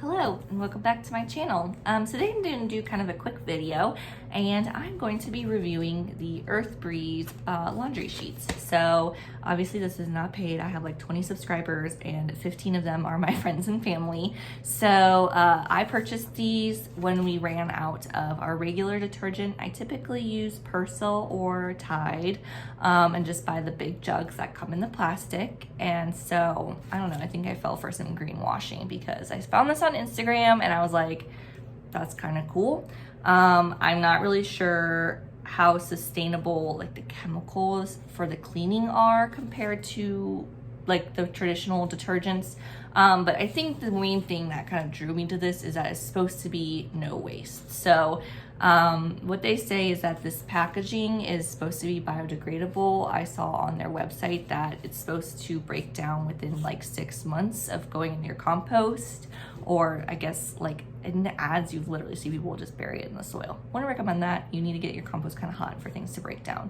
Hello and welcome back to my channel. Today I'm going to do kind of a quick video and I'm going to be reviewing the Earth Breeze laundry sheets. So obviously this is not paid. I have like 20 subscribers and 15 of them are my friends and family. So I purchased these when we ran out of our regular detergent. I typically use Persil or Tide and just buy the big jugs that come in the plastic. And so I don't know, I think I fell for some greenwashing because I found this on Instagram and I was like, that's kind of cool. I'm not really sure how sustainable like the chemicals for the cleaning are compared to like the traditional detergents. But I think the main thing that kind of drew me to this is that it's supposed to be no waste. So what they say is that this packaging is supposed to be biodegradable. I saw on their website that it's supposed to break down within like 6 months of going in your compost, or I guess like in the ads you literally see people just bury it in the soil. Wouldn't recommend that. You need to get your compost kind of hot for things to break down.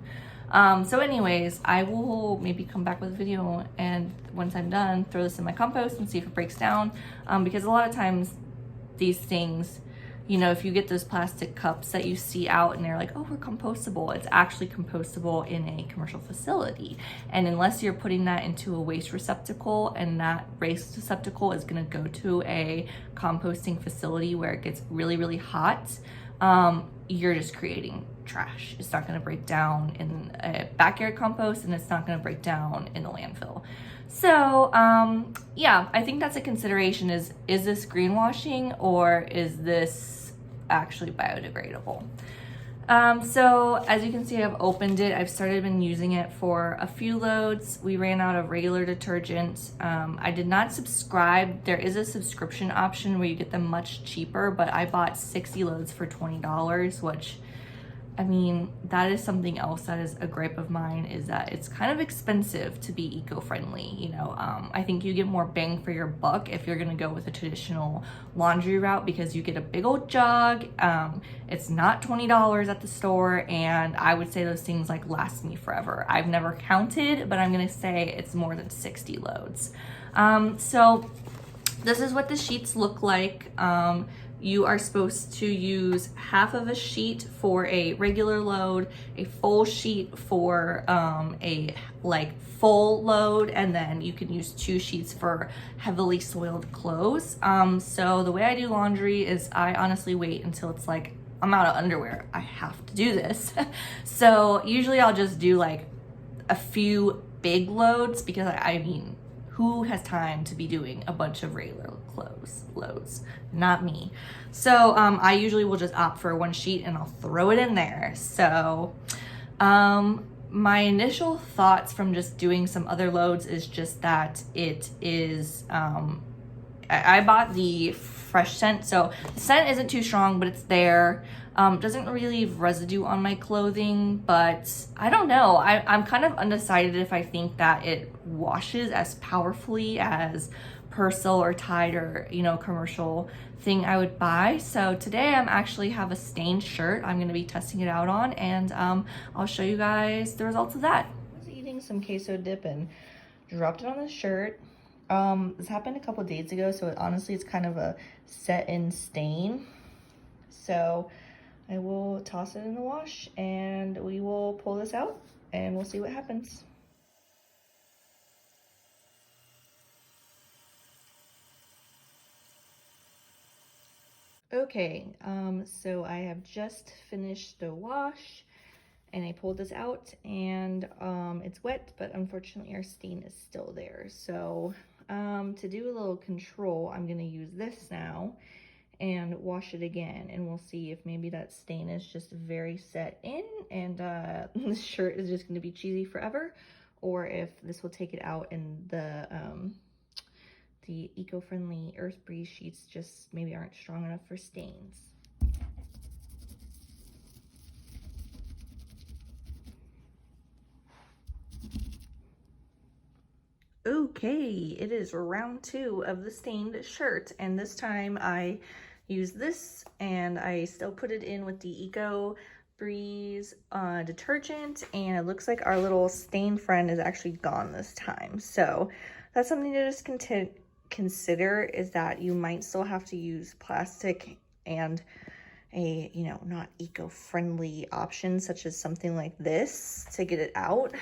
So anyways, I will maybe come back with a video and once I'm done, throw this in my compost and see if it breaks down. Because a lot of times these things, you know, if you get those plastic cups that you see out and they're like, oh, we're compostable, it's actually compostable in a commercial facility. And unless you're putting that into a waste receptacle and that waste receptacle is gonna go to a composting facility where it gets really, really hot, you're just creating trash. It's not gonna break down in a backyard compost and it's not gonna break down in the landfill. So yeah, I think that's a consideration is this greenwashing or is this actually biodegradable? So as you can see, I've opened it. I've been using it for a few loads. We ran out of regular detergent. I did not subscribe. There is a subscription option where you get them much cheaper, but I bought 60 loads for $20, which, I mean, that is something else that is a gripe of mine, is that it's kind of expensive to be eco-friendly. You know, I think you get more bang for your buck if you're gonna go with a traditional laundry route because you get a big old jug. It's not $20 at the store, and I would say those things like last me forever. I've never counted, but I'm gonna say it's more than 60 loads. So this is what the sheets look like. You are supposed to use half of a sheet for a regular load, a full sheet for a like full load, and then you can use 2 sheets for heavily soiled clothes. So the way I do laundry is I honestly wait until it's like I'm out of underwear. I have to do this. So usually I'll just do like a few big loads because I mean, who has time to be doing a bunch of regular loads? Not me. So I usually will just opt for 1 sheet and I'll throw it in there. So my initial thoughts from just doing some other loads is just that it is, I bought the Fresh Scent. So the scent isn't too strong, but it's there. Doesn't really leave residue on my clothing, but I don't know. I'm kind of undecided if I think that it washes as powerfully as Persil or Tide or, you know, commercial thing I would buy. So today I'm actually have a stained shirt I'm going to be testing it out on, and I'll show you guys the results of that. I was eating some queso dip and dropped it on the shirt. This happened a couple days ago, so honestly it's kind of a set in stain. So I will toss it in the wash and we will pull this out and we'll see what happens. Okay, so I have just finished the wash and I pulled this out and it's wet, but unfortunately our stain is still there. So to do a little control, I'm gonna use this now and wash it again, and we'll see if maybe that stain is just very set in and this shirt is just gonna be cheesy forever, or if this will take it out and the eco-friendly Earth Breeze sheets just maybe aren't strong enough for stains. Okay, it is round 2 of the stained shirt, and this time I use this and I still put it in with the Eco Breeze detergent, and it looks like our little stain friend is actually gone this time. So that's something to just consider is that you might still have to use plastic and a, you know, not eco-friendly option such as something like this to get it out.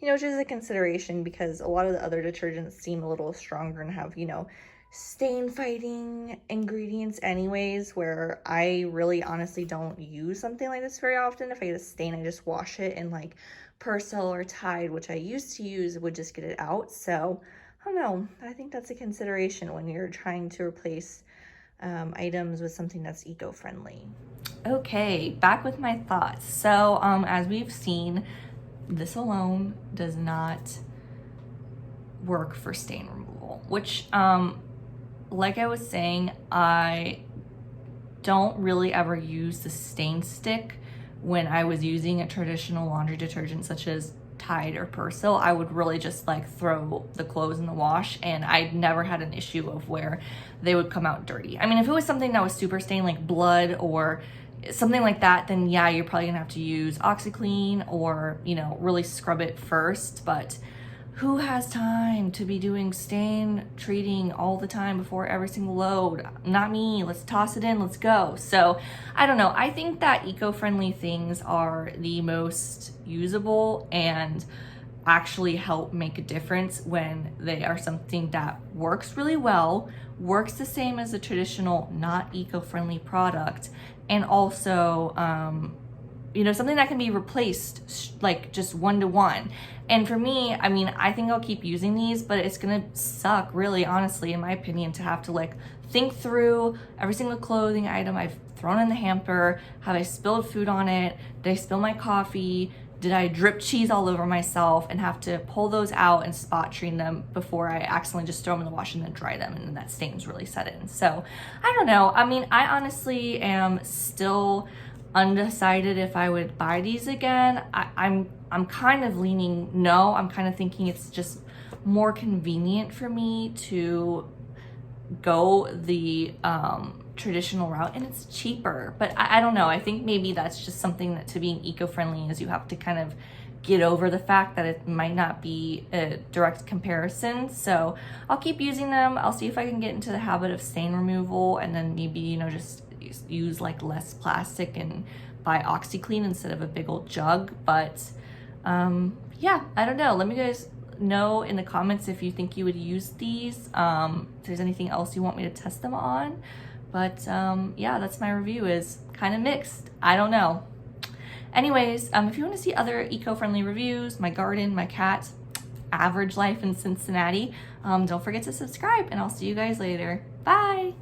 You know, which is a consideration because a lot of the other detergents seem a little stronger and have, you know, stain fighting ingredients anyways, where I really honestly don't use something like this very often. If I get a stain, I just wash it in like Persil or Tide, which I used to use, would just get it out. So I don't know, I think that's a consideration when you're trying to replace items with something that's eco-friendly. Okay, back with my thoughts. So as we've seen, this alone does not work for stain removal, which like I was saying, I don't really ever use the stain stick. When I was using a traditional laundry detergent such as Tide or Persil, I would really just like throw the clothes in the wash, and I never had an issue of where they would come out dirty. I mean, if it was something that was super stained like blood or something like that, then yeah, you're probably gonna have to use OxiClean or, you know, really scrub it first. But who has time to be doing stain treating all the time before every single load? Not me. Let's toss it in, let's go. So I don't know, I think that eco-friendly things are the most usable and actually help make a difference when they are something that works really well, works the same as a traditional not eco-friendly product, and also you know, something that can be replaced like just one-to-one. And for me, I mean, I think I'll keep using these, but it's gonna suck, really, honestly, in my opinion, to have to like think through every single clothing item I've thrown in the hamper. Have I spilled food on it? Did I spill my coffee? Did I drip cheese all over myself? And have to pull those out and spot treat them before I accidentally just throw them in the wash and then dry them, and then that stain's really set in. So I don't know. I mean, I honestly am still undecided if I would buy these again. I'm kind of leaning no. I'm kind of thinking it's just more convenient for me to go the traditional route, and it's cheaper. But I don't know, I think maybe that's just something that to being eco-friendly is you have to kind of get over the fact that it might not be a direct comparison. So I'll keep using them. I'll see if I can get into the habit of stain removal, and then maybe, you know, just use like less plastic and buy OxiClean instead of a big old jug. But yeah, I don't know. Let me guys know in the comments if you think you would use these, if there's anything else you want me to test them on. But yeah, that's my review, is kind of mixed. I don't know. Anyways, if you want to see other eco-friendly reviews, my garden, my cat, average life in Cincinnati, don't forget to subscribe, and I'll see you guys later. Bye.